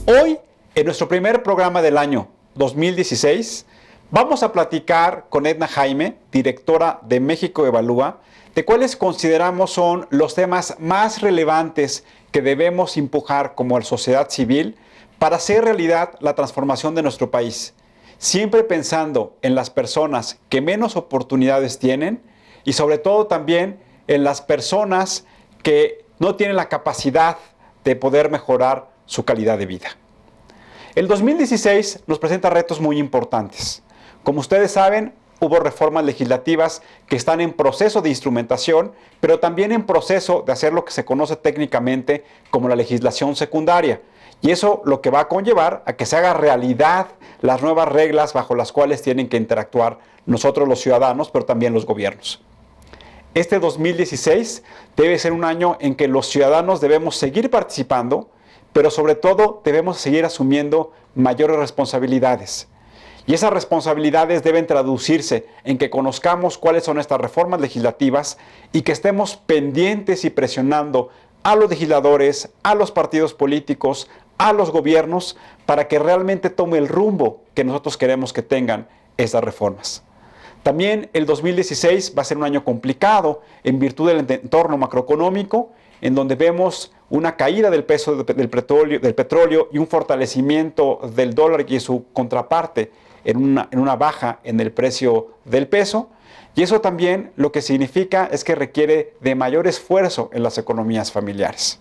Hoy, en nuestro primer programa del año 2016, vamos a platicar con Edna Jaime, directora de México Evalúa, de cuáles consideramos son los temas más relevantes que debemos empujar como sociedad civil para hacer realidad la transformación de nuestro país, siempre pensando en las personas que menos oportunidades tienen y sobre todo también en las personas que no tienen la capacidad de poder mejorar su calidad de vida. El 2016 nos presenta retos muy importantes. Como ustedes saben, hubo reformas legislativas que están en proceso de instrumentación, pero también en proceso de hacer lo que se conoce técnicamente como la legislación secundaria. Y eso lo que va a conllevar a que se haga realidad las nuevas reglas bajo las cuales tienen que interactuar nosotros los ciudadanos, pero también los gobiernos. Este 2016 debe ser un año en que los ciudadanos debemos seguir participando, pero sobre todo debemos seguir asumiendo mayores responsabilidades. Y esas responsabilidades deben traducirse en que conozcamos cuáles son estas reformas legislativas y que estemos pendientes y presionando a los legisladores, a los partidos políticos, a los gobiernos, para que realmente tome el rumbo que nosotros queremos que tengan estas reformas. También el 2016 va a ser un año complicado en virtud del entorno macroeconómico, en donde vemos una caída del peso del petróleo y un fortalecimiento del dólar y su contraparte en una baja en el precio del peso. Y eso también lo que significa es que requiere de mayor esfuerzo en las economías familiares.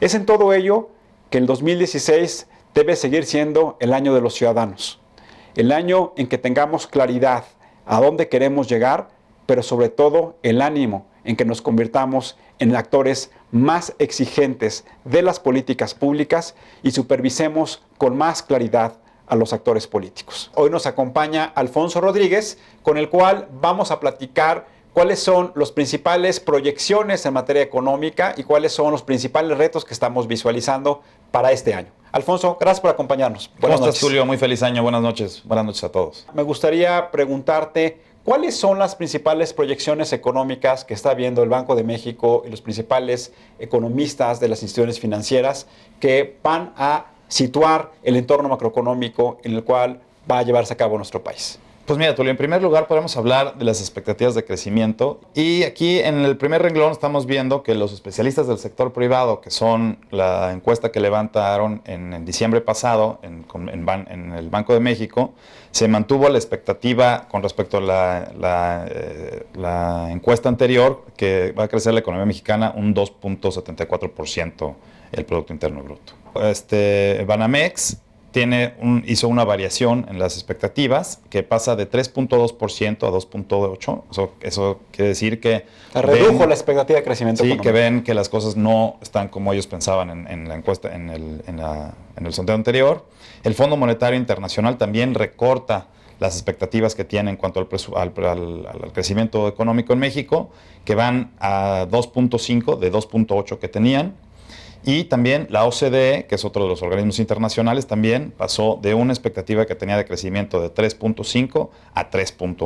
Es en todo ello que el 2016 debe seguir siendo el año de los ciudadanos, el año en que tengamos claridad a dónde queremos llegar, pero sobre todo el ánimo en que nos convirtamos en actores más exigentes de las políticas públicas y supervisemos con más claridad a los actores políticos. Hoy nos acompaña Alfonso Rodríguez, con el cual vamos a platicar cuáles son las principales proyecciones en materia económica y cuáles son los principales retos que estamos visualizando para este año. Alfonso, gracias por acompañarnos. Buenas noches. Tulio? Muy feliz año. Buenas noches a todos. Me gustaría preguntarte, ¿cuáles son las principales proyecciones económicas que está viendo el Banco de México y los principales economistas de las instituciones financieras que van a situar el entorno macroeconómico en el cual va a llevarse a cabo nuestro país? Pues mira, Tulio, en primer lugar podemos hablar de las expectativas de crecimiento. Y aquí en el primer renglón estamos viendo que los especialistas del sector privado, que son la encuesta que levantaron en diciembre pasado en el Banco de México, se mantuvo la expectativa con respecto a la encuesta anterior, que va a crecer la economía mexicana un 2.74% el Producto Interno Bruto. Banamex hizo una variación en las expectativas que pasa de 3.2% a 2.8%. Eso quiere decir que redujo la expectativa de crecimiento económico. Sí, que ven que las cosas no están como ellos pensaban en la encuesta, en el sondeo anterior. El Fondo Monetario Internacional también recorta las expectativas que tiene en cuanto al crecimiento económico en México, que van a 2.5 de 2.8 que tenían. Y también la OCDE, que es otro de los organismos internacionales, también pasó de una expectativa que tenía de crecimiento de 3.5 a 3.1.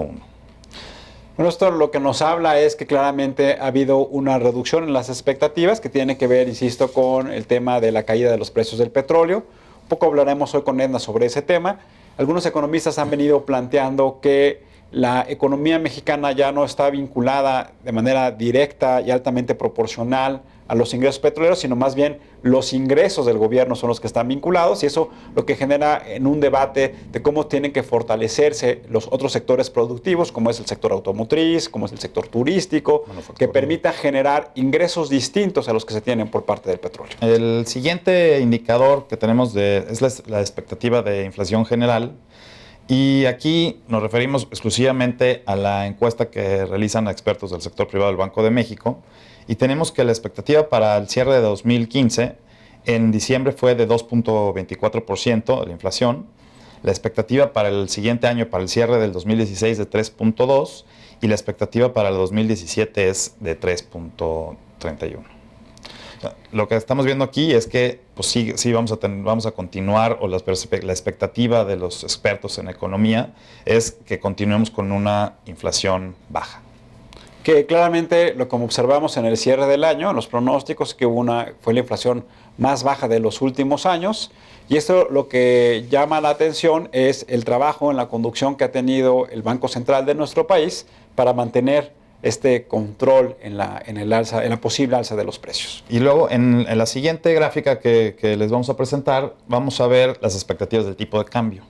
Bueno, esto lo que nos habla es que claramente ha habido una reducción en las expectativas que tiene que ver, insisto, con el tema de la caída de los precios del petróleo. Un poco hablaremos hoy con Edna sobre ese tema. Algunos economistas han venido planteando que la economía mexicana ya no está vinculada de manera directa y altamente proporcional a los ingresos petroleros, sino más bien los ingresos del gobierno son los que están vinculados, y eso lo que genera en un debate de cómo tienen que fortalecerse los otros sectores productivos, como es el sector automotriz, como es el sector turístico, que permita generar ingresos distintos a los que se tienen por parte del petróleo. El siguiente indicador que tenemos es la expectativa de inflación general. Y aquí nos referimos exclusivamente a la encuesta que realizan expertos del sector privado del Banco de México. Y tenemos que la expectativa para el cierre de 2015 en diciembre fue de 2.24% de la inflación. La expectativa para el siguiente año, para el cierre del 2016, de 3.2%. Y la expectativa para el 2017 es de 3.31%. Lo que estamos viendo aquí es que pues sí vamos a continuar, o la expectativa de los expertos en economía es que continuemos con una inflación baja. que claramente, como observamos en el cierre del año, en los pronósticos, que fue la inflación más baja de los últimos años. Y esto lo que llama la atención es el trabajo en la conducción que ha tenido el Banco Central de nuestro país para mantener este control en la posible alza de los precios. Y luego en la siguiente gráfica que les vamos a presentar, vamos a ver las expectativas del tipo de cambio.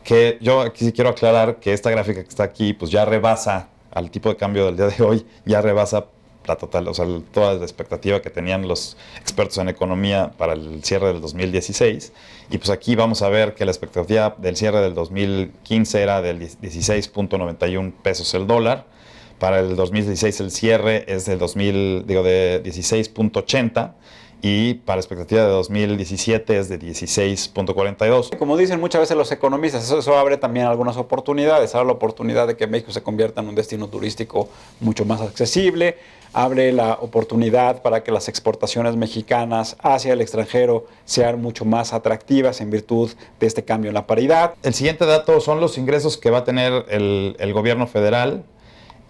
Que yo aquí quiero aclarar que esta gráfica que está aquí, pues ya rebasa al tipo de cambio del día de hoy, ya rebasa la total, o sea, toda la expectativa que tenían los expertos en economía para el cierre del 2016. Y pues aquí vamos a ver que la expectativa del cierre del 2015 era del 16.91 pesos el dólar. Para el 2016 el cierre es de 16.80 y para la expectativa de 2017 es de 16.42. Como dicen muchas veces los economistas, eso abre también algunas oportunidades. Abre la oportunidad de que México se convierta en un destino turístico mucho más accesible. Abre la oportunidad para que las exportaciones mexicanas hacia el extranjero sean mucho más atractivas en virtud de este cambio en la paridad. El siguiente dato son los ingresos que va a tener el gobierno federal.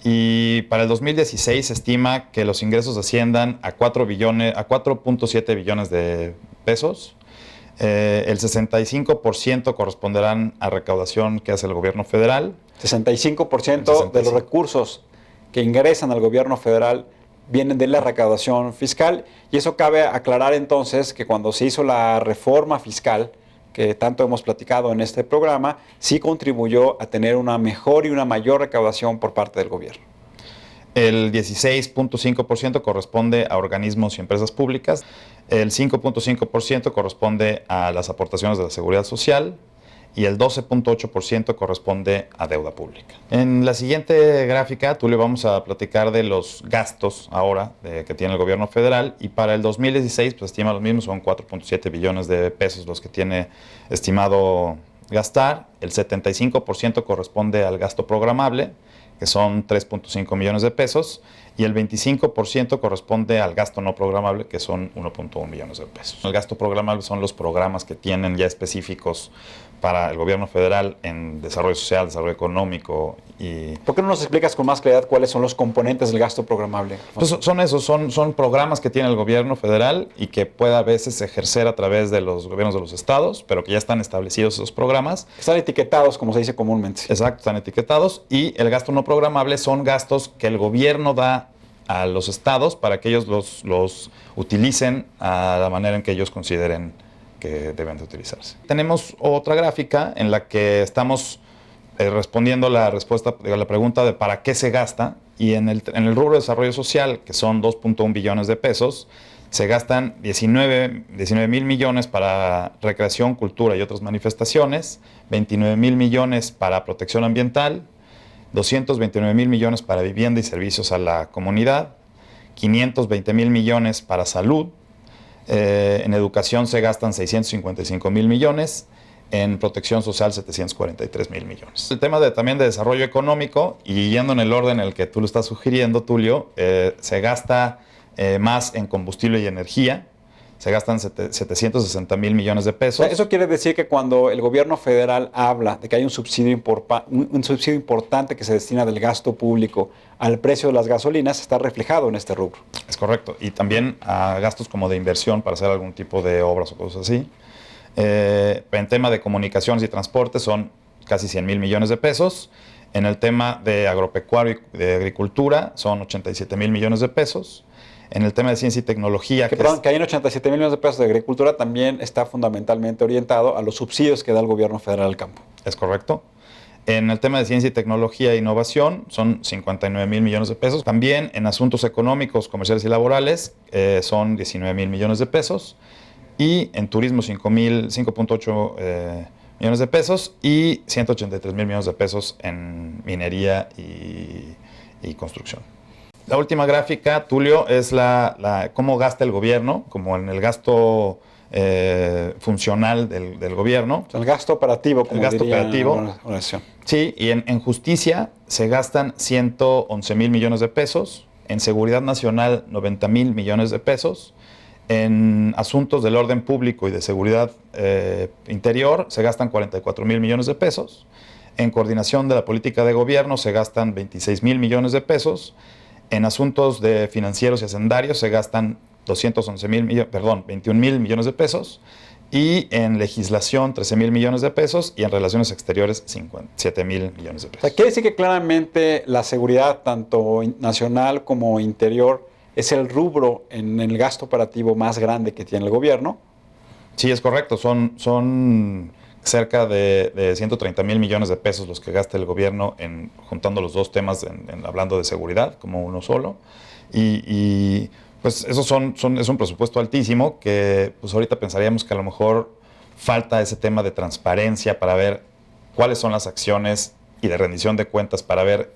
Y para el 2016 se estima que los ingresos asciendan a 4.7 billones de pesos. El 65% corresponderán a recaudación que hace el gobierno federal. 65% de los recursos que ingresan al gobierno federal vienen de la recaudación fiscal. Y eso cabe aclarar entonces que cuando se hizo la reforma fiscal, que tanto hemos platicado en este programa, sí contribuyó a tener una mejor y una mayor recaudación por parte del gobierno. El 16.5% corresponde a organismos y empresas públicas, el 5.5% corresponde a las aportaciones de la Seguridad Social y el 12.8% corresponde a deuda pública. En la siguiente gráfica, tú le vamos a platicar de los gastos ahora que tiene el gobierno federal, y para el 2016 pues estima los mismos, son 4.7 billones de pesos los que tiene estimado gastar. El 75% corresponde al gasto programable, que son 3.5 millones de pesos, y el 25% corresponde al gasto no programable, que son 1.1 millones de pesos. El gasto programable son los programas que tienen ya específicos para el gobierno federal en desarrollo social, desarrollo económico y... ¿Por qué no nos explicas con más claridad cuáles son los componentes del gasto programable? Pues son programas que tiene el gobierno federal y que puede a veces ejercer a través de los gobiernos de los estados, pero que ya están establecidos esos programas. Están etiquetados, como se dice comúnmente. Exacto, están etiquetados. Y el gasto no programable son gastos que el gobierno da a los estados para que ellos los utilicen a la manera en que ellos consideren que deben de utilizarse. Tenemos otra gráfica en la que estamos respondiendo la pregunta de para qué se gasta, y en el rubro de desarrollo social, que son 2.1 billones de pesos, se gastan 19 mil millones para recreación, cultura y otras manifestaciones, 29 mil millones para protección ambiental, 229 mil millones para vivienda y servicios a la comunidad, 520 mil millones para salud. En educación se gastan 655 mil millones, en protección social 743 mil millones. El tema también de desarrollo económico, y yendo en el orden en el que tú lo estás sugiriendo, Tulio, se gasta más en combustible y energía. Se gastan 760 mil millones de pesos. Eso quiere decir que cuando el gobierno federal habla de que hay un subsidio importante que se destina del gasto público al precio de las gasolinas, está reflejado en este rubro. Es correcto. Y también a gastos como de inversión para hacer algún tipo de obras o cosas así. En tema de comunicaciones y transporte son casi 100 mil millones de pesos. En el tema de agropecuario y de agricultura son 87 mil millones de pesos. En el tema de ciencia y tecnología... Que hay en 87 mil millones de pesos de agricultura también está fundamentalmente orientado a los subsidios que da el gobierno federal al campo. Es correcto. En el tema de ciencia y tecnología e innovación son 59 mil millones de pesos. También en asuntos económicos, comerciales y laborales son 19 mil millones de pesos. Y en turismo 5.8 millones de pesos y 183 mil millones de pesos en minería y construcción. La última gráfica, Tulio, es cómo gasta el gobierno, como en el gasto funcional del gobierno. El gasto operativo, como el gasto diría operativo. Una oración. Sí, y en justicia se gastan 111 mil millones de pesos, en seguridad nacional 90 mil millones de pesos, en asuntos del orden público y de seguridad interior se gastan 44 mil millones de pesos, en coordinación de la política de gobierno se gastan 26 mil millones de pesos, En asuntos de financieros y hacendarios se gastan 21 mil millones de pesos, y en legislación 13 mil millones de pesos, y en relaciones exteriores 57 mil millones de O sea, pesos. quiere decir que claramente la seguridad, tanto nacional como interior, es el rubro en el gasto operativo más grande que tiene el gobierno. Sí, es correcto. Son cerca de 130 mil millones de pesos los que gasta el gobierno juntando los dos temas, hablando de seguridad como uno solo. Y pues es un presupuesto altísimo que pues ahorita pensaríamos que a lo mejor falta ese tema de transparencia para ver cuáles son las acciones y de rendición de cuentas para ver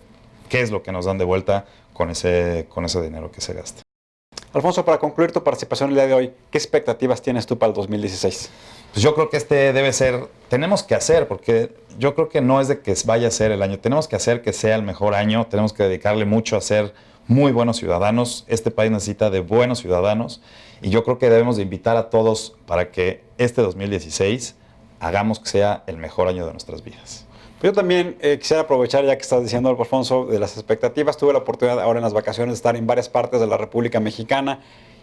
qué es lo que nos dan de vuelta con ese dinero que se gasta. Alfonso, para concluir tu participación el día de hoy, ¿qué expectativas tienes tú para el 2016? Pues yo creo que tenemos que hacer, porque yo creo que no es de que vaya a ser el año, tenemos que hacer que sea el mejor año, tenemos que dedicarle mucho a ser muy buenos ciudadanos. Este país necesita de buenos ciudadanos, y yo creo que debemos de invitar a todos para que este 2016 hagamos que sea el mejor año de nuestras vidas. Yo también quisiera aprovechar, ya que estás diciendo, Alfonso, de las expectativas. Tuve la oportunidad ahora en las vacaciones de estar en varias partes de la República Mexicana,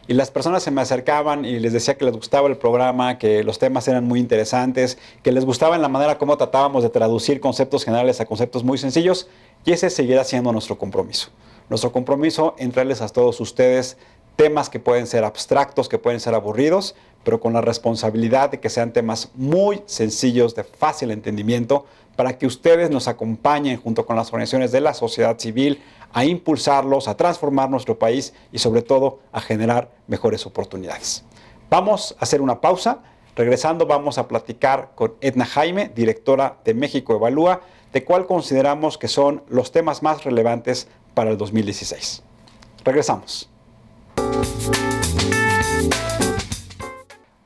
y las personas se me acercaban y les decía que les gustaba el programa, que los temas eran muy interesantes, que les gustaba en la manera como tratábamos de traducir conceptos generales a conceptos muy sencillos, y ese seguirá siendo nuestro compromiso. Nuestro compromiso en traerles a todos ustedes temas que pueden ser abstractos, que pueden ser aburridos, pero con la responsabilidad de que sean temas muy sencillos, de fácil entendimiento, para que ustedes nos acompañen junto con las organizaciones de la sociedad civil a impulsarlos, a transformar nuestro país y sobre todo a generar mejores oportunidades. Vamos a hacer una pausa. Regresando vamos a platicar con Edna Jaime, directora de México Evalúa, de cuál consideramos que son los temas más relevantes para el 2016. Regresamos.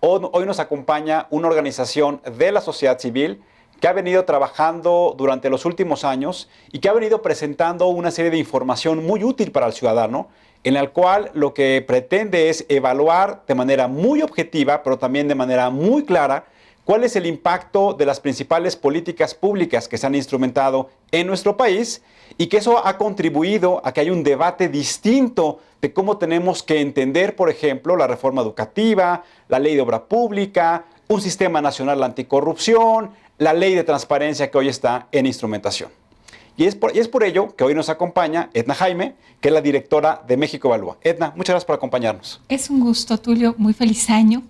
Hoy nos acompaña una organización de la sociedad civil que ha venido trabajando durante los últimos años y que ha venido presentando una serie de información muy útil para el ciudadano, en la cual lo que pretende es evaluar de manera muy objetiva, pero también de manera muy clara, cuál es el impacto de las principales políticas públicas que se han instrumentado en nuestro país, y que eso ha contribuido a que haya un debate distinto de cómo tenemos que entender, por ejemplo, la reforma educativa, la ley de obra pública, un sistema nacional anticorrupción, la ley de transparencia que hoy está en instrumentación. Y es por ello que hoy nos acompaña Edna Jaime, que es la directora de México Evalúa. Edna, muchas gracias por acompañarnos. Es un gusto, Tulio, muy feliz año,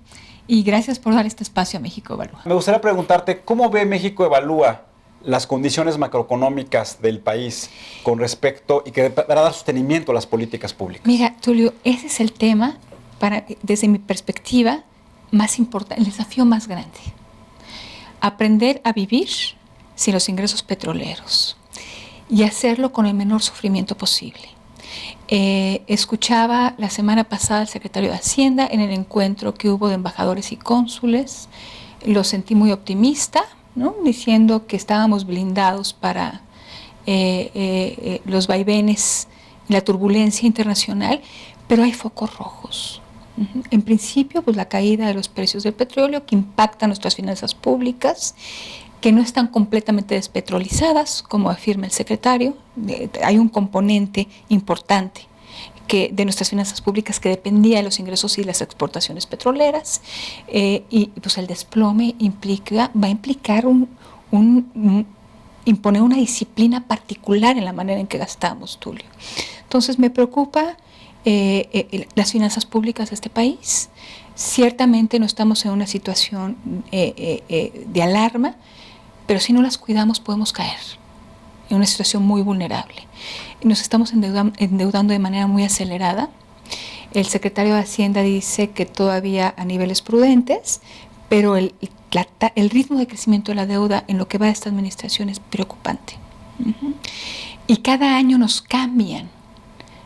y gracias por dar este espacio a México Evalúa. Me gustaría preguntarte, ¿cómo ve México Evalúa las condiciones macroeconómicas del país con respecto y que para dar sostenimiento a las políticas públicas? Mira, Tulio, ese es el tema, desde mi perspectiva, más importante, el desafío más grande. Aprender a vivir sin los ingresos petroleros y hacerlo con el menor sufrimiento posible. Escuchaba la semana pasada al secretario de Hacienda en el encuentro que hubo de embajadores y cónsules. Lo sentí muy optimista, ¿no? Diciendo que estábamos blindados para los vaivenes, la turbulencia internacional, pero hay focos rojos. En principio, pues la caída de los precios del petróleo, que impacta nuestras finanzas públicas, que no están completamente despetrolizadas, como afirma el secretario. Hay un componente importante de nuestras finanzas públicas que dependía de los ingresos y las exportaciones petroleras, y pues el desplome va a implicar imponer una disciplina particular en la manera en que gastamos, Tulio. Entonces me preocupa las finanzas públicas de este país. Ciertamente no estamos en una situación de alarma, pero si no las cuidamos podemos caer en una situación muy vulnerable. Nos estamos endeudando de manera muy acelerada. El secretario de Hacienda dice que todavía a niveles prudentes, pero el ritmo de crecimiento de la deuda en lo que va de esta administración es preocupante. Y cada año nos cambian,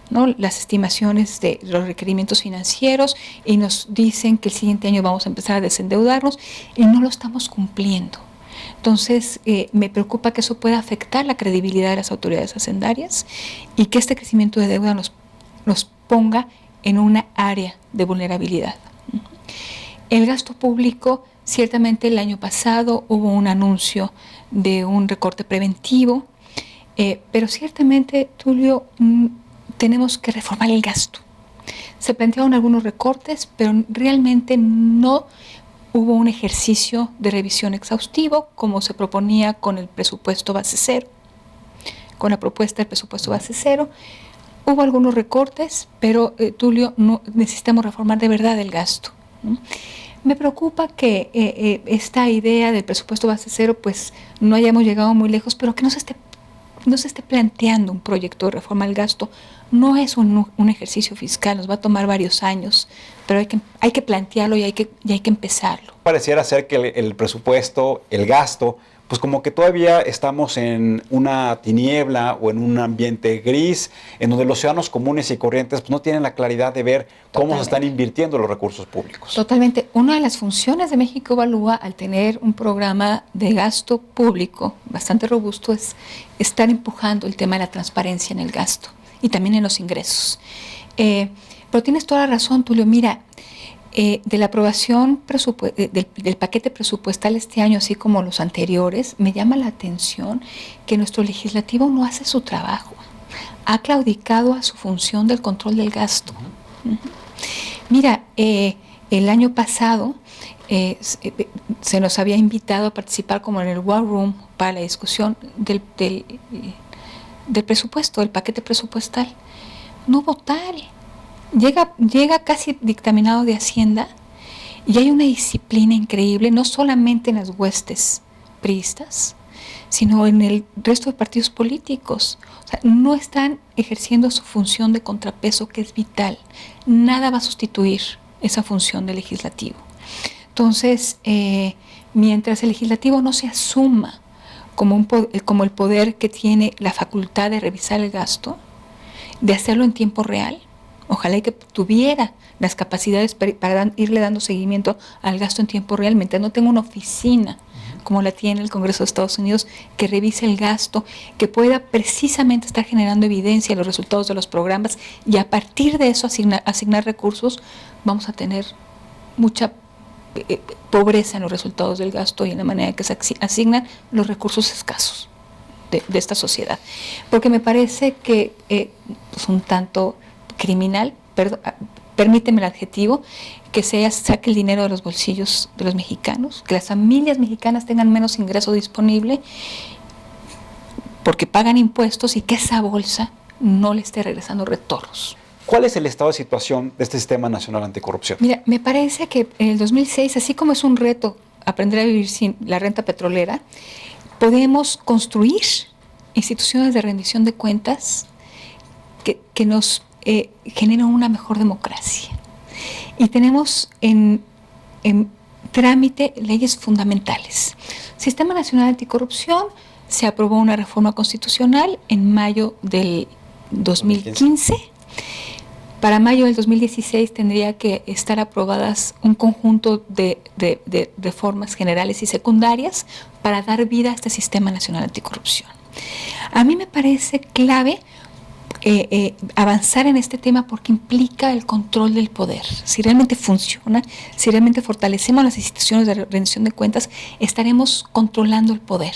¿no?, las estimaciones de los requerimientos financieros, y nos dicen que el siguiente año vamos a empezar a desendeudarnos y no lo estamos cumpliendo. Entonces, me preocupa que eso pueda afectar la credibilidad de las autoridades hacendarias y que este crecimiento de deuda nos ponga en una área de vulnerabilidad. El gasto público, ciertamente el año pasado hubo un anuncio de un recorte preventivo, pero ciertamente, Tulio, tenemos que reformar el gasto. Se plantearon algunos recortes, pero realmente no hubo un ejercicio de revisión exhaustivo como se proponía con el presupuesto base cero, con la propuesta del presupuesto base cero. Hubo algunos recortes, pero Tulio, no, necesitamos reformar de verdad el gasto, ¿no? Me preocupa que esta idea del presupuesto base cero pues no hayamos llegado muy lejos, pero que no se esté planteando un proyecto de reforma al gasto. No es un ejercicio fiscal, nos va a tomar varios años, pero hay que plantearlo y hay que empezarlo. Pareciera ser que el presupuesto, el gasto, pues como que todavía estamos en una tiniebla o en un ambiente gris, en donde los ciudadanos comunes y corrientes pues no tienen la claridad de ver cómo se están invirtiendo los recursos públicos. Totalmente. Una de las funciones de México Evalúa, al tener un programa de gasto público bastante robusto, es estar empujando el tema de la transparencia en el gasto y también en los ingresos. Pero tienes toda la razón, Tulio. Mira, de la aprobación del paquete presupuestal este año, así como los anteriores, me llama la atención que nuestro legislativo no hace su trabajo. Ha claudicado a su función del control del gasto. Mira, el año pasado se nos había invitado a participar como en el War Room para la discusión del presupuesto, del paquete presupuestal. No hubo tal. Llega casi dictaminado de Hacienda y hay una disciplina increíble, no solamente en las huestes priistas, sino en el resto de partidos políticos. O sea, no están ejerciendo su función de contrapeso, que es vital. Nada va a sustituir esa función del legislativo. Entonces, mientras el legislativo no se asuma como el poder que tiene la facultad de revisar el gasto, de hacerlo en tiempo real, ojalá y que tuviera las capacidades para irle dando seguimiento al gasto en tiempo real, mientras no tenga una oficina como la tiene el Congreso de Estados Unidos, que revise el gasto, que pueda precisamente estar generando evidencia de los resultados de los programas y a partir de eso asignar recursos, vamos a tener mucha pobreza en los resultados del gasto y en la manera en que se asignan los recursos escasos de esta sociedad. Porque me parece que es un tanto criminal, permíteme el adjetivo, que se saque el dinero de los bolsillos de los mexicanos, que las familias mexicanas tengan menos ingreso disponible porque pagan impuestos y que esa bolsa no le esté regresando retornos. ¿Cuál es el estado de situación de este Sistema Nacional Anticorrupción? Mira, me parece que en el 2006, así como es un reto aprender a vivir sin la renta petrolera, podemos construir instituciones de rendición de cuentas que nos generan una mejor democracia. Y tenemos en trámite leyes fundamentales. Sistema Nacional Anticorrupción, se aprobó una reforma constitucional en mayo del 2015. Para mayo del 2016 tendría que estar aprobadas un conjunto de reformas generales y secundarias para dar vida a este Sistema Nacional Anticorrupción. A mí me parece clave avanzar en este tema porque implica el control del poder. Si realmente funciona, si realmente fortalecemos las instituciones de rendición de cuentas, estaremos controlando el poder,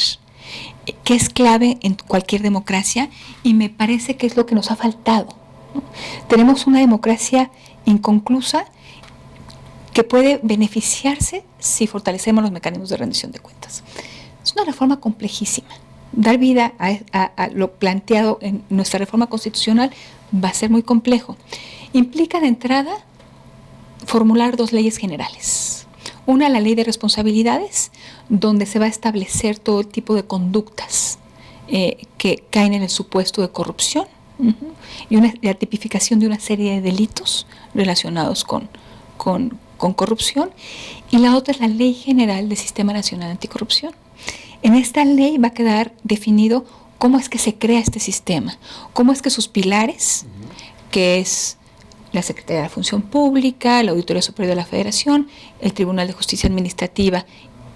que es clave en cualquier democracia y me parece que es lo que nos ha faltado, ¿no? Tenemos una democracia inconclusa que puede beneficiarse si fortalecemos los mecanismos de rendición de cuentas. Es una reforma complejísima. Dar vida a lo planteado en nuestra reforma constitucional va a ser muy complejo. Implica de entrada formular dos leyes generales. Una, la ley de responsabilidades, donde se va a establecer todo tipo de conductas que caen en el supuesto de corrupción, y la tipificación de una serie de delitos relacionados con corrupción. Y la otra es la Ley General del Sistema Nacional Anticorrupción. En esta ley va a quedar definido cómo es que se crea este sistema, cómo es que sus pilares, que es la Secretaría de la Función Pública, la Auditoría Superior de la Federación, el Tribunal de Justicia Administrativa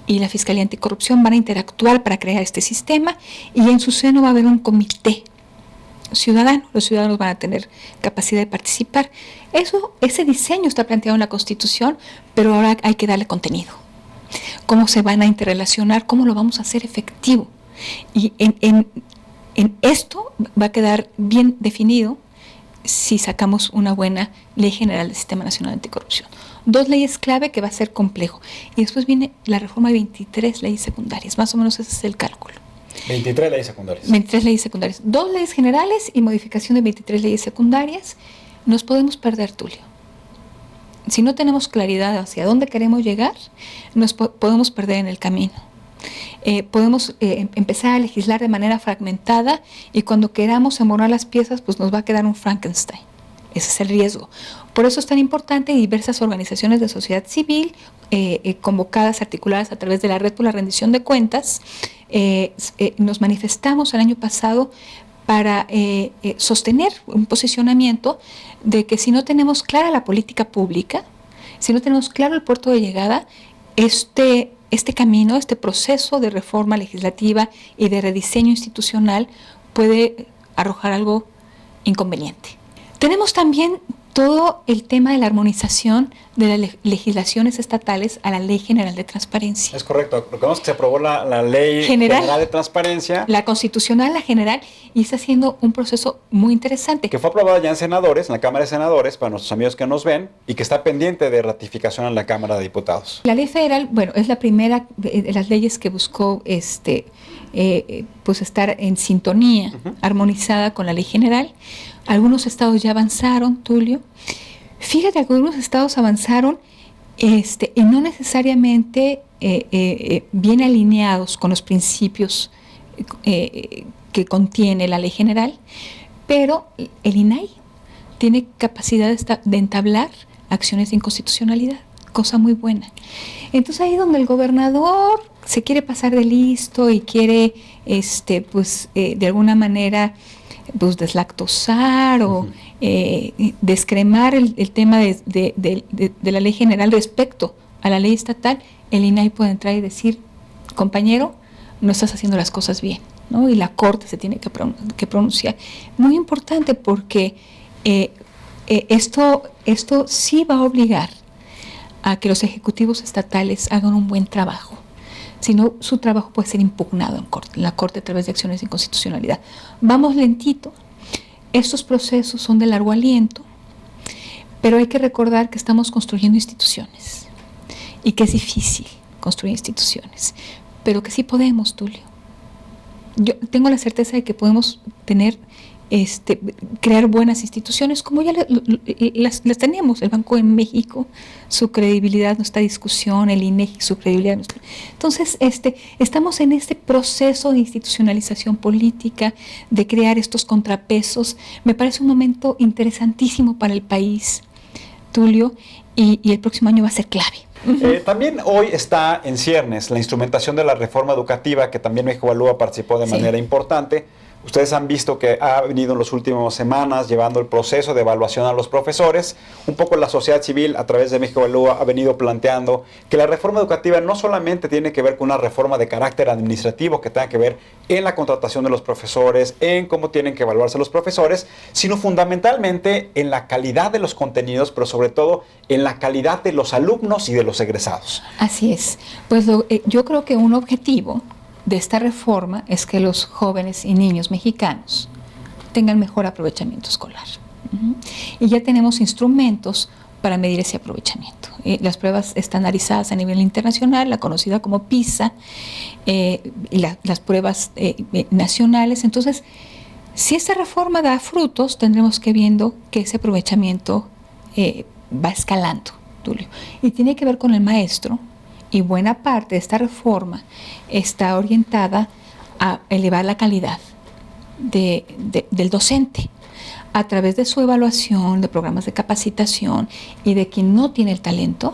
y la Fiscalía Anticorrupción, van a interactuar para crear este sistema y en su seno va a haber un comité ciudadano. Los ciudadanos van a tener capacidad de participar. Ese diseño está planteado en la Constitución, pero ahora hay que darle contenido. ¿Cómo se van a interrelacionar? ¿Cómo lo vamos a hacer efectivo? Y en esto va a quedar bien definido si sacamos una buena Ley General del Sistema Nacional Anticorrupción. 2 leyes clave que va a ser complejo. Y después viene la reforma de 23 leyes secundarias. Más o menos ese es el cálculo. 23 leyes secundarias. 23 leyes secundarias. 2 leyes generales y modificación de 23 leyes secundarias. Nos podemos perder, Tulio. Si no tenemos claridad hacia dónde queremos llegar, nos podemos perder en el camino. Podemos empezar a legislar de manera fragmentada y cuando queramos embonar las piezas, pues nos va a quedar un Frankenstein. Ese es el riesgo. Por eso es tan importante diversas organizaciones de sociedad civil, convocadas, articuladas a través de la Red por la Rendición de Cuentas. Nos manifestamos el año pasado para sostener un posicionamiento de que si no tenemos clara la política pública, si no tenemos claro el puerto de llegada, este camino, este proceso de reforma legislativa y de rediseño institucional puede arrojar algo inconveniente. Tenemos también todo el tema de la armonización de las legislaciones estatales a la Ley General de Transparencia. Es correcto. Recordemos que se aprobó la Ley General de Transparencia. La constitucional, la general, y está siendo un proceso muy interesante. Que fue aprobada ya en senadores, en la Cámara de Senadores, para nuestros amigos que nos ven, y que está pendiente de ratificación en la Cámara de Diputados. La ley federal, bueno, es la primera de las leyes que buscó pues estar en sintonía, armonizada con la ley general. Algunos estados ya avanzaron, Tulio. Fíjate que algunos estados avanzaron y no necesariamente bien alineados con los principios que contiene la ley general, pero el INAI tiene capacidad de entablar acciones de inconstitucionalidad, cosa muy buena. Entonces ahí donde el gobernador se quiere pasar de listo y quiere de alguna manera pues deslactosar o descremar el tema de la ley general respecto a la ley estatal, el INAI puede entrar y decir, compañero, no estás haciendo las cosas bien, ¿no? Y la Corte se tiene que pronunciar. Muy importante porque esto sí va a obligar a que los ejecutivos estatales hagan un buen trabajo. Si no, su trabajo puede ser impugnado en la Corte a través de acciones de inconstitucionalidad. Vamos lentito. Estos procesos son de largo aliento, pero hay que recordar que estamos construyendo instituciones y que es difícil construir instituciones, pero que sí podemos, Tulio. Yo tengo la certeza de que podemos crear buenas instituciones como ya las tenemos. El Banco de México, su credibilidad no está en discusión, el INEGI, su credibilidad no está. Entonces, estamos en este proceso de institucionalización política, de crear estos contrapesos. Me parece un momento interesantísimo para el país, Tulio, y el próximo año va a ser clave. También hoy está en ciernes la instrumentación de la reforma educativa, que también México Evalúa participó de manera importante. Ustedes han visto que ha venido en las últimas semanas llevando el proceso de evaluación a los profesores. Un poco la sociedad civil a través de México Evalúa ha venido planteando que la reforma educativa no solamente tiene que ver con una reforma de carácter administrativo que tenga que ver en la contratación de los profesores, en cómo tienen que evaluarse los profesores, sino fundamentalmente en la calidad de los contenidos, pero sobre todo en la calidad de los alumnos y de los egresados. Así es. Pues yo creo que un objetivo de esta reforma es que los jóvenes y niños mexicanos tengan mejor aprovechamiento escolar. Y ya tenemos instrumentos para medir ese aprovechamiento. Las pruebas estandarizadas a nivel internacional, la conocida como PISA, y las pruebas nacionales. Entonces, si esta reforma da frutos, tendremos que viendo que ese aprovechamiento va escalando, Tulio. Y tiene que ver con el maestro. Y buena parte de esta reforma está orientada a elevar la calidad del docente a través de su evaluación, de programas de capacitación y de quien no tiene el talento,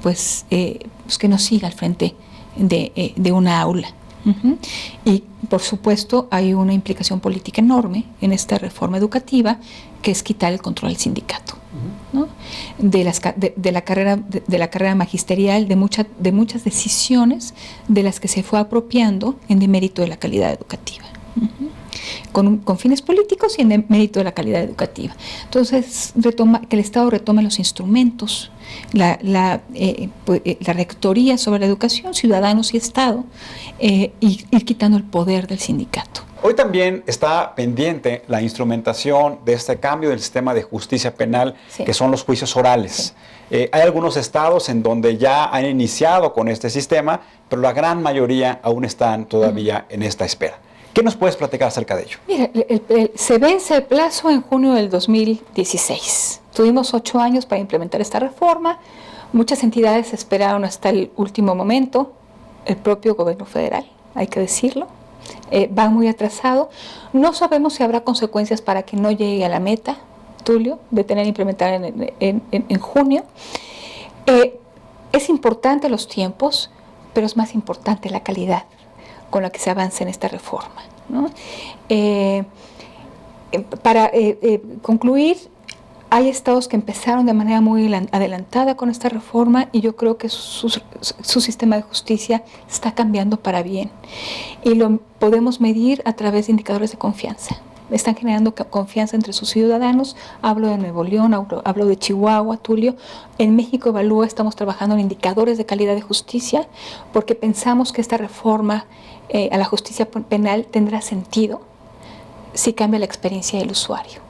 pues que no siga al frente de una aula. Y por supuesto hay una implicación política enorme en esta reforma educativa, que es quitar el control al sindicato, ¿no? de la carrera magisterial, de muchas decisiones de las que se fue apropiando en demérito de la calidad educativa. con fines políticos y en mérito de la calidad educativa. Entonces, que el Estado retome los instrumentos, la rectoría sobre la educación, ciudadanos y Estado, y ir quitando el poder del sindicato. Hoy también está pendiente la instrumentación de este cambio del sistema de justicia penal, sí, que son los juicios orales. Sí. Hay algunos estados en donde ya han iniciado con este sistema, pero la gran mayoría aún están todavía en esta espera. ¿Qué nos puedes platicar acerca de ello? Mira, se vence el plazo en junio del 2016. Tuvimos 8 años para implementar esta reforma. Muchas entidades esperaron hasta el último momento. El propio gobierno federal, hay que decirlo, va muy atrasado. No sabemos si habrá consecuencias para que no llegue a la meta, Tulio, de tener implementada en junio. Es importante los tiempos, pero es más importante la calidad con la que se avanza en esta reforma, ¿no? Para concluir, hay estados que empezaron de manera muy adelantada con esta reforma y yo creo que su sistema de justicia está cambiando para bien. Y lo podemos medir a través de indicadores de confianza. Están generando confianza entre sus ciudadanos. Hablo de Nuevo León, hablo de Chihuahua, Tulio. En México Evalúa estamos trabajando en indicadores de calidad de justicia porque pensamos que esta reforma a la justicia penal tendrá sentido si cambia la experiencia del usuario.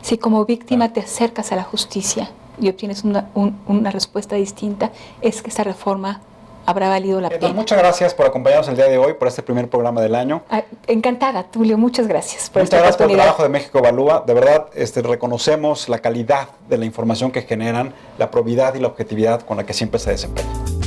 Si como víctima te acercas a la justicia y obtienes una respuesta distinta, es que esta reforma habrá valido la pena. Muchas gracias por acompañarnos el día de hoy, por este primer programa del año. Encantada, Tulio, muchas gracias por esta oportunidad. Muchas gracias por el trabajo de México Evalúa. De verdad, reconocemos la calidad de la información que generan, la probidad y la objetividad con la que siempre se desempeñan.